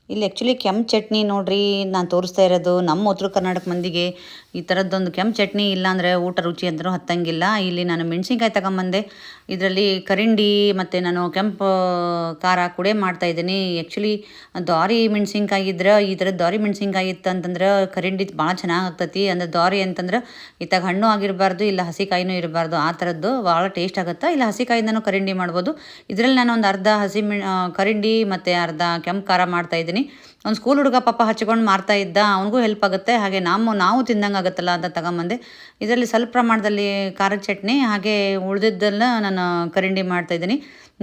ಇಲ್ಲಿ ಆ್ಯಕ್ಚುಲಿ ಕೆಂಪು ಚಟ್ನಿ ನೋಡ್ರಿ ನಾನು ತೋರಿಸ್ತಾ ಇರೋದು ನಮ್ಮ ಉತ್ತರ ಕರ್ನಾಟಕ ಮಂದಿಗೆ ಈ ಥರದ್ದೊಂದು ಕೆಂಪು ಚಟ್ನಿ ಇಲ್ಲಾಂದರೆ ಊಟ ರುಚಿ ಅಂದರೂ ಹತ್ತಂಗಿಲ್ಲ. ಇಲ್ಲಿ ನಾನು ಮೆಣಸಿನ್ಕಾಯಿ ತಗೊಂಬಂದೆ. ಇದರಲ್ಲಿ ಕರಿಂಡಿ ಮತ್ತು ನಾನು ಕೆಂಪು ಖಾರ ಕುಡೆ ಮಾಡ್ತಾಯಿದ್ದೀನಿ. ಆ್ಯಕ್ಚುಲಿ ದ್ವಾರಿ ಮೆಣಸಿನ್ಕಾಯಿ ಇದ್ರೆ ಈ ಥರದ್ದು ದ್ವಾರಿ ಮೆಣಸಿನ್ಕಾಯಿ ಇತ್ತು ಅಂತಂದ್ರೆ ಕರಿಂಡಿ ಭಾಳ ಚೆನ್ನಾಗಿ ಆಗ್ತೈತಿ. ಅಂದರೆ ದ್ವಾರಿ ಅಂತಂದ್ರೆ ಇತ್ತಾಗ ಹಣ್ಣು ಆಗಿರಬಾರ್ದು, ಇಲ್ಲ ಹಸಿಕಾಯಿನೂ ಇರಬಾರ್ದು, ಆ ಥರದ್ದು ಭಾಳ ಟೇಸ್ಟ್ ಆಗುತ್ತೆ. ಇಲ್ಲ ಹಸಿಕಾಯಿಂದನೂ ಕರಿಂಡಿ ಮಾಡ್ಬೋದು. ಇದರಲ್ಲಿ ನಾನು ಒಂದು ಅರ್ಧ ಕರಿಂಡಿ ಮತ್ತು ಅರ್ಧ ಕೆಂಪು ಖಾರ ಮಾಡ್ತಾಯಿದ್ದೀನಿ. ಒಂದು ಸ್ಕೂಲ್ ಹುಡುಗ ಪಾಪ ಹಚ್ಕೊಂಡು ಮಾರ್ತಾ ಇದ್ದ, ಅವನಿಗೂ ಹೆಲ್ಪ್ ಆಗುತ್ತೆ, ಹಾಗೆ ನಾವು ತಿಂದಂಗೆ ಆಗುತ್ತಲ್ಲ ಅಂತ ತಗೊಂಬಂದೆ. ಇದರಲ್ಲಿ ಸ್ವಲ್ಪ ಪ್ರಮಾಣದಲ್ಲಿ ಖಾರದ ಚಟ್ನಿ ಹಾಗೆ ಉಳಿದಿದ್ದೆಲ್ಲ ನಾನು ಕರಿಂಡಿ ಮಾಡ್ತಾಯಿದ್ದೀನಿ.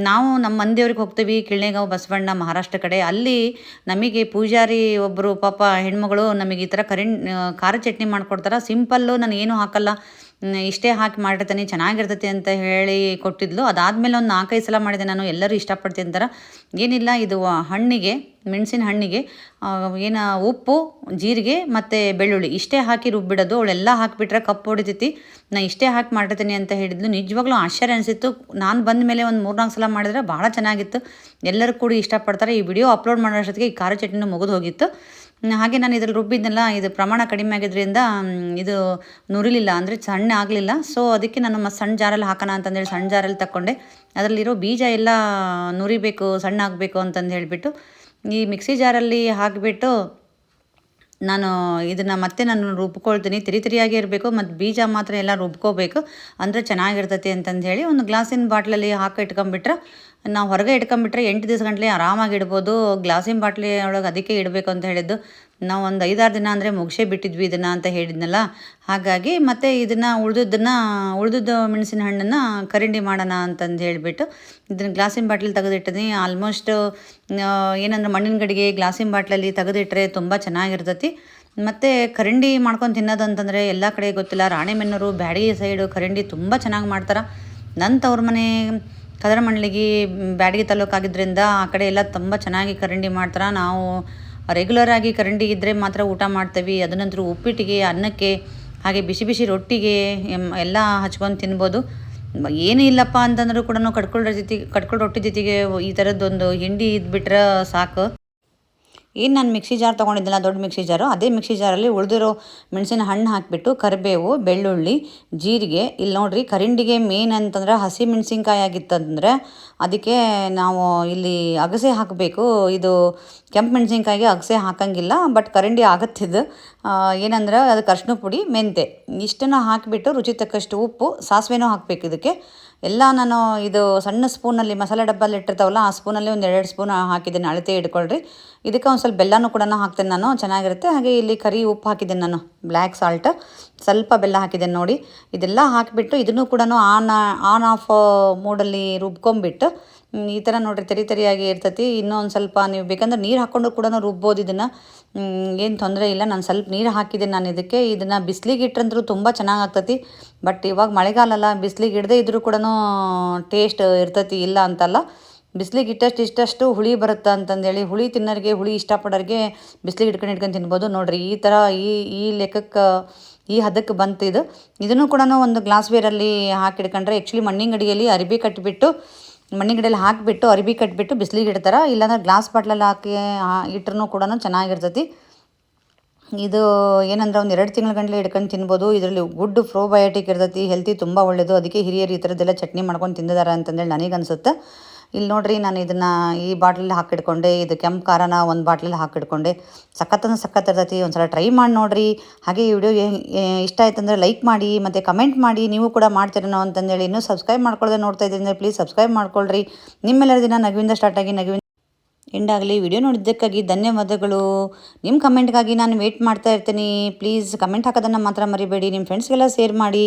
ನಾವು ನಮ್ಮ ಮಂದಿಯವ್ರಿಗೆ ಹೋಗ್ತೀವಿ ಕಿಳ್ಳೆಗಾಂವ್ ಬಸವಣ್ಣ ಮಹಾರಾಷ್ಟ್ರ ಕಡೆ. ಅಲ್ಲಿ ನಮಗೆ ಪೂಜಾರಿ ಒಬ್ಬರು ಪಾಪ ಹೆಣ್ಮಗಳು ನಮಗೆ ಈ ಥರ ಖಾರ ಚಟ್ನಿ ಮಾಡಿಕೊಡ್ತಾರೆ. ಸಿಂಪಲ್ಲು, ನಾನು ಏನೂ ಹಾಕಲ್ಲ, ಇಷ್ಟೇ ಹಾಕಿ ಮಾಡಿರ್ತೀನಿ, ಚೆನ್ನಾಗಿರ್ತೈತಿ ಅಂತ ಹೇಳಿ ಕೊಟ್ಟಿದ್ಲು. ಅದಾದಮೇಲೆ ಒಂದು 4-5 ಸಲ ಮಾಡಿದೆ ನಾನು. ಎಲ್ಲರೂ ಇಷ್ಟಪಟ್ಟು ತಿಂತಾರೆ. ಏನಿಲ್ಲ, ಇದು ಹಣ್ಣಿಗೆ, ಮೆಣಸಿನ ಹಣ್ಣಿಗೆ ಉಪ್ಪು, ಜೀರಿಗೆ ಮತ್ತು ಬೆಳ್ಳುಳ್ಳಿ ಇಷ್ಟೇ ಹಾಕಿ ರುಬ್ಬಿಡೋದು. ಅವಳೆಲ್ಲ ಹಾಕಿಬಿಟ್ರೆ ಕಪ್ಪು ಹೊಡಿತೈತಿ, ನಾನು ಇಷ್ಟೇ ಹಾಕಿ ಮಾಡಿರ್ತೀನಿ ಅಂತ ಹೇಳಿದ್ಲು. ನಿಜವಾಗ್ಲೂ ಆಶ್ಚರ್ಯ ಅನಿಸಿತ್ತು. ನಾನು ಬಂದ ಮೇಲೆ ಒಂದು 3-4 ಸಲ ಮಾಡಿದ್ರೆ ಭಾಳ ಚೆನ್ನಾಗಿತ್ತು. ಎಲ್ಲರೂ ಕೂಡ ಇಷ್ಟಪಡ್ತಾರೆ. ಈ ವಿಡಿಯೋ ಅಪ್ಲೋಡ್ ಮಾಡೋ ಅಷ್ಟೊತ್ತಿಗೆ ಈ ಖಾರ ಚಟ್ನಿನೂ ಮುಗಿದು ಹೋಗಿತ್ತು. ಹಾಗೆ ನಾನು ಇದ್ರಲ್ಲಿ ರುಬ್ಬಿದ್ನಲ್ಲ, ಇದು ಪ್ರಮಾಣ ಕಡಿಮೆ ಆಗಿದ್ದರಿಂದ ಇದು ನುರಿಲಿಲ್ಲ, ಅಂದರೆ ಸಣ್ಣ ಆಗಲಿಲ್ಲ. ಸೊ ಅದಕ್ಕೆ ನಾನು ಸಣ್ಣ ಜಾರಲ್ಲಿ ಹಾಕೋಣ ಅಂತಂದೇಳಿ ಸಣ್ಣ ಜಾರಲ್ಲಿ ತಗೊಂಡೆ. ಅದರಲ್ಲಿರೋ ಬೀಜ ಎಲ್ಲ ನುರಿಬೇಕು, ಸಣ್ಣ ಆಗಬೇಕು ಅಂತಂದು ಹೇಳಿಬಿಟ್ಟು ಈ ಮಿಕ್ಸಿ ಜಾರಲ್ಲಿ ಹಾಕಿಬಿಟ್ಟು ನಾನು ಇದನ್ನು ಮತ್ತೆ ರುಬ್ಕೊಳ್ತೀನಿ. ತಿರಿಯಾಗೇ ಇರಬೇಕು, ಮತ್ತು ಬೀಜ ಮಾತ್ರ ಎಲ್ಲ ರುಬ್ಕೋಬೇಕು, ಅಂದರೆ ಚೆನ್ನಾಗಿರ್ತೈತಿ ಅಂತಂದು ಹೇಳಿ ಒಂದು ಗ್ಲಾಸಿನ ಬಾಟ್ಲಲ್ಲಿ ಹಾಕಿ ಇಟ್ಕೊಂಬಿಟ್ರೆ, ನಾವು ಹೊರಗೆ ಇಟ್ಕೊಂಬಿಟ್ರೆ 8 ದಿವಸ ಗಂಟಲೆ ಆರಾಮಾಗಿ ಇಡ್ಬೋದು. ಗ್ಲಾಸಿನ ಬಾಟ್ಲಿ ಒಳಗೆ ಅದಕ್ಕೆ ಇಡಬೇಕು ಅಂತ ಹೇಳಿದ್ದು. ನಾವು ಒಂದು 5-6 ದಿನ ಅಂದರೆ ಮುಗಿಸೇ ಬಿಟ್ಟಿದ್ವಿ ಇದನ್ನು ಅಂತ ಹೇಳಿದ್ನಲ್ಲ. ಹಾಗಾಗಿ ಮತ್ತೆ ಇದನ್ನು ಉಳಿದಿದ್ದು ಮೆಣಸಿನ ಹಣ್ಣನ್ನು ಕರಿಂಡಿ ಮಾಡೋಣ ಅಂತಂದು ಹೇಳಿಬಿಟ್ಟು ಇದನ್ನು ಗ್ಲಾಸಿನ ಬಾಟ್ಲಲ್ಲಿ ತೆಗೆದಿಟ್ಟಿದ್ದೀನಿ. ಆಲ್ಮೋಸ್ಟ್ ಏನಂದ್ರೆ ಮಣ್ಣಿನ ಗಡಿಗೆ ಗ್ಲಾಸಿನ ಬಾಟ್ಲಲ್ಲಿ ತೆಗೆದಿಟ್ರೆ ತುಂಬ ಚೆನ್ನಾಗಿರ್ತೈತಿ. ಮತ್ತು ಕರಿಂಡಿ ಮಾಡ್ಕೊಂಡು ತಿನ್ನೋದು ಅಂತಂದರೆ ಎಲ್ಲ ಕಡೆ ಗೊತ್ತಿಲ್ಲ, ರಾಣೆಬೆನ್ನೂರು ಬ್ಯಾಡಗಿ ಸೈಡು ಕರಿಂಡಿ ತುಂಬ ಚೆನ್ನಾಗಿ ಮಾಡ್ತಾರೆ. ನನ್ನ ತವ್ರ ಮನೆ ಕದರಮಂಡ್ಲಿಗೆ ಬ್ಯಾಡಗಿ ತಾಲೂಕಾಗಿದ್ದರಿಂದ ಆ ಕಡೆ ಎಲ್ಲ ತುಂಬ ಚೆನ್ನಾಗಿ ಕರಿಂಡಿ ಮಾಡ್ತಾರೆ. ನಾವು ರೆಗ್ಯುಲರಾಗಿ ಕರಿಂಡಿ ಇದ್ದರೆ ಮಾತ್ರ ಊಟ ಮಾಡ್ತೀವಿ. ಅದನಂತರ ಉಪ್ಪಿಟ್ಟಿಗೆ, ಅನ್ನಕ್ಕೆ, ಹಾಗೆ ಬಿಸಿ ಬಿಸಿ ರೊಟ್ಟಿಗೆ ಎಲ್ಲ ಹಚ್ಕೊಂಡು ತಿನ್ಬೋದು. ಏನೂ ಇಲ್ಲಪ್ಪ ಅಂತಂದ್ರೂ ಕೂಡ ಕಟ್ಕೊಳ್ ರೊಟ್ಟಿ ಜೊತೆಗೆ ಈ ಥರದ್ದೊಂದು ಹಿಂಡಿ ಇದ್ಬಿಟ್ರೆ ಸಾಕು. ಏನು ನಾನು ಮಿಕ್ಸಿ ಜಾರ್ ತೊಗೊಂಡಿದ್ದಲ್ಲ, ದೊಡ್ಡ ಮಿಕ್ಸಿ ಜಾರು, ಅದೇ ಮಿಕ್ಸಿ ಜಾರಲ್ಲಿ ಉಳಿದಿರೋ ಮೆಣಸಿನ ಹಣ್ಣು ಹಾಕಿಬಿಟ್ಟು ಕರಿಬೇವು, ಬೆಳ್ಳುಳ್ಳಿ, ಜೀರಿಗೆ. ಇಲ್ಲಿ ನೋಡಿರಿ, ಕರಿಂಡಿಗೆ ಮೇನ್ ಅಂತಂದ್ರೆ ಹಸಿ ಮೆಣಸಿನ್ಕಾಯಿ ಆಗಿತ್ತಂದರೆ ಅದಕ್ಕೆ ನಾವು ಇಲ್ಲಿ ಅಗಸೆ ಹಾಕಬೇಕು. ಇದು ಕೆಂಪು ಮೆಣಸಿನ್ಕಾಯಿಗೆ ಅಗಸೆ ಹಾಕಂಗಿಲ್ಲ, ಬಟ್ ಕರಿಂಡಿ ಆಗುತ್ತಿದ್ದು ಏನಂದ್ರೆ ಅದಕ್ಕೆ ಅರಿಶಿನ ಪುಡಿ, ಮೆಂತೆ ಇಷ್ಟನ್ನು ಹಾಕಿಬಿಟ್ಟು ರುಚಿ ತಕ್ಕಷ್ಟು ಉಪ್ಪು, ಸಾಸಿವೆನೂ ಹಾಕಬೇಕು ಇದಕ್ಕೆ ಎಲ್ಲ. ನಾನು ಇದು ಸಣ್ಣ ಸ್ಪೂನಲ್ಲಿ ಮಸಾಲೆ ಡಬ್ಬಲ್ಲಿ ಇಟ್ಟಿರ್ತಾವಲ್ಲ, ಆ ಸ್ಪೂನಲ್ಲಿ ಒಂದು 2 ಸ್ಪೂನ್ ಹಾಕಿದ್ದೀನಿ, ಅಳತೆ ಇಟ್ಕೊಳ್ರಿ. ಇದಕ್ಕೆ ಒಂದು ಸ್ವಲ್ಪ ಬೆಲ್ಲನೂ ಕೂಡ ಹಾಕ್ತೇನೆ ನಾನು, ಚೆನ್ನಾಗಿರುತ್ತೆ. ಹಾಗೆ ಇಲ್ಲಿ ಕರಿ ಉಪ್ಪು ಹಾಕಿದ್ದೇನೆ ನಾನು, ಬ್ಲ್ಯಾಕ್ ಸಾಲ್ಟ್, ಸ್ವಲ್ಪ ಬೆಲ್ಲ ಹಾಕಿದ್ದೇನೆ ನೋಡಿ. ಇದೆಲ್ಲ ಹಾಕಿಬಿಟ್ಟು ಇದನ್ನು ಕೂಡ ಆನ್ ಆಫ್ ಮೋಡಲ್ಲಿ ರುಬ್ಕೊಂಬಿಟ್ಟು ಈ ಥರ ನೋಡಿರಿ ತರಿಯಾಗಿ ಇರ್ತೈತಿ. ಇನ್ನೂ ಒಂದು ಸ್ವಲ್ಪ ನೀವು ಬೇಕಂದ್ರೆ ನೀರು ಹಾಕ್ಕೊಂಡು ಕೂಡ ರುಬ್ಬೋದು. ಇದನ್ನು ಏನು ತೊಂದರೆ ಇಲ್ಲ. ನಾನು ಸ್ವಲ್ಪ ನೀರು ಹಾಕಿದ್ದೀನಿ ನಾನು ಇದಕ್ಕೆ. ಇದನ್ನು ಬಿಸಿಲಿಗೆ ಇಟ್ಟರಂದ್ರೂ ತುಂಬ ಚೆನ್ನಾಗಾಗ್ತೈತಿ. ಬಟ್ ಇವಾಗ ಮಳೆಗಾಲ ಅಲ್ಲ, ಬಿಸಿಲಿಗೆ ಇಡದೇ ಇದ್ದರೂ ಕೂಡ ಟೇಸ್ಟ್ ಇರ್ತೈತಿ, ಇಲ್ಲ ಅಂತಲ್ಲ. ಬಿಸಿಲಿಗೆ ಇಷ್ಟಷ್ಟು ಹುಳಿ ಬರುತ್ತೆ ಅಂತಂದೇಳಿ, ಹುಳಿ ತಿನ್ನೋರಿಗೆ, ಹುಳಿ ಇಷ್ಟಪಡೋರಿಗೆ ಬಿಸಿಲಿಗೆ ಇಟ್ಕೊಂಡು ತಿನ್ಬೋದು. ನೋಡಿರಿ ಈ ಥರ ಈ ಲೆಕ್ಕಕ್ಕೆ, ಈ ಹದಕ್ಕೆ ಬಂತು ಇದು. ಇದನ್ನು ಕೂಡ ಒಂದು ಗ್ಲಾಸ್ ವೇರಲ್ಲಿ ಹಾಕಿಡ್ಕೊಂಡ್ರೆ, ಆ್ಯಕ್ಚುಲಿ ಮಣ್ಣಿನ ಗಡಿಯಲ್ಲಿ ಅರಿಬಿ ಕಟ್ಟಿಬಿಟ್ಟು, ಮಣ್ಣಿನ ಗಡಿಯಲ್ಲಿ ಹಾಕಿಬಿಟ್ಟು ಅರಿಬಿ ಕಟ್ಟಿಬಿಟ್ಟು ಬಿಸಿಲಿಗೆ ಇಡ್ತಾರೆ. ಇಲ್ಲಾಂದ್ರೆ ಗ್ಲಾಸ್ ಬಾಟ್ಲಲ್ಲಿ ಹಾಕಿ ಇಟ್ರೂ ಕೂಡ ಚೆನ್ನಾಗಿರ್ತೈತಿ. ಇದು ಏನಂದ್ರೆ ಒಂದು 2 ತಿಂಗಳ ಗಂಟಲೆ ಇಟ್ಕೊಂಡು ತಿನ್ಬೋದು. ಇದರಲ್ಲಿ ಗುಡ್ ಪ್ರೋಬಯೋಟಿಕ್ ಇರ್ತೈತಿ, ಹೆಲ್ತಿ ತುಂಬ ಒಳ್ಳೆಯದು. ಅದಕ್ಕೆ ಹಿರಿಯರು ಈ ಥರದ್ದೆಲ್ಲ ಚಟ್ನಿ ಮಾಡ್ಕೊಂಡು ತಿಂದಿದ್ದಾರೆ ಅಂತಂದೇಳಿ ನನಗನ್ಸುತ್ತೆ. ಇಲ್ಲಿ ನೋಡಿರಿ, ನಾನು ಇದನ್ನು ಈ ಬಾಟ್ಲಲ್ಲಿ ಹಾಕಿಡ್ಕೊಂಡೆ. ಇದು ಕೆಂಪು ಖಾರನ ಒಂದು ಬಾಟ್ಲಲ್ಲಿ ಹಾಕಿಡ್ಕೊಂಡೆ. ಸಖತ್ ಇರ್ತೈತಿ. ಒಂದು ಸಲ ಟ್ರೈ ಮಾಡಿ ನೋಡಿರಿ. ಹಾಗೆ ಈ ವಿಡಿಯೋ ಇಷ್ಟ ಆಯ್ತಂದರೆ ಲೈಕ್ ಮಾಡಿ ಮತ್ತು ಕಮೆಂಟ್ ಮಾಡಿ, ನೀವು ಕೂಡ ಮಾಡ್ತೀರೇನೋ ಅಂತಂದೇಳಿ. ಇನ್ನೂ ಸಬ್ಸ್ಕ್ರೈಬ್ ಮಾಡ್ಕೊಳ್ಳದೆ ನೋಡ್ತಾ ಇದ್ದೀನಿ ಅಂದರೆ ಪ್ಲೀಸ್ ಸಬ್ಸ್ಕ್ರೈಬ್ ಮಾಡ್ಕೊಳ್ರಿ. ನಿಮ್ಮೆಲ್ಲರ ದಿನ ನಗುವಿಂದ ಸ್ಟಾರ್ಟ್ ಆಗಿ ನಗುವಿಂದ ಎಂಡ್ ಆಗಲಿ. ವಿಡಿಯೋ ನೋಡಿದ್ದಕ್ಕಾಗಿ ಧನ್ಯವಾದಗಳು. ನಿಮ್ಮ ಕಮೆಂಟ್ಗಾಗಿ ನಾನು ವೇಟ್ ಮಾಡ್ತಾ ಇರ್ತೀನಿ. ಪ್ಲೀಸ್ ಕಮೆಂಟ್ ಹಾಕೋದನ್ನು ಮಾತ್ರ ಮರಿಬೇಡಿ. ನಿಮ್ಮ ಫ್ರೆಂಡ್ಸ್ಗೆಲ್ಲ ಶೇರ್ ಮಾಡಿ.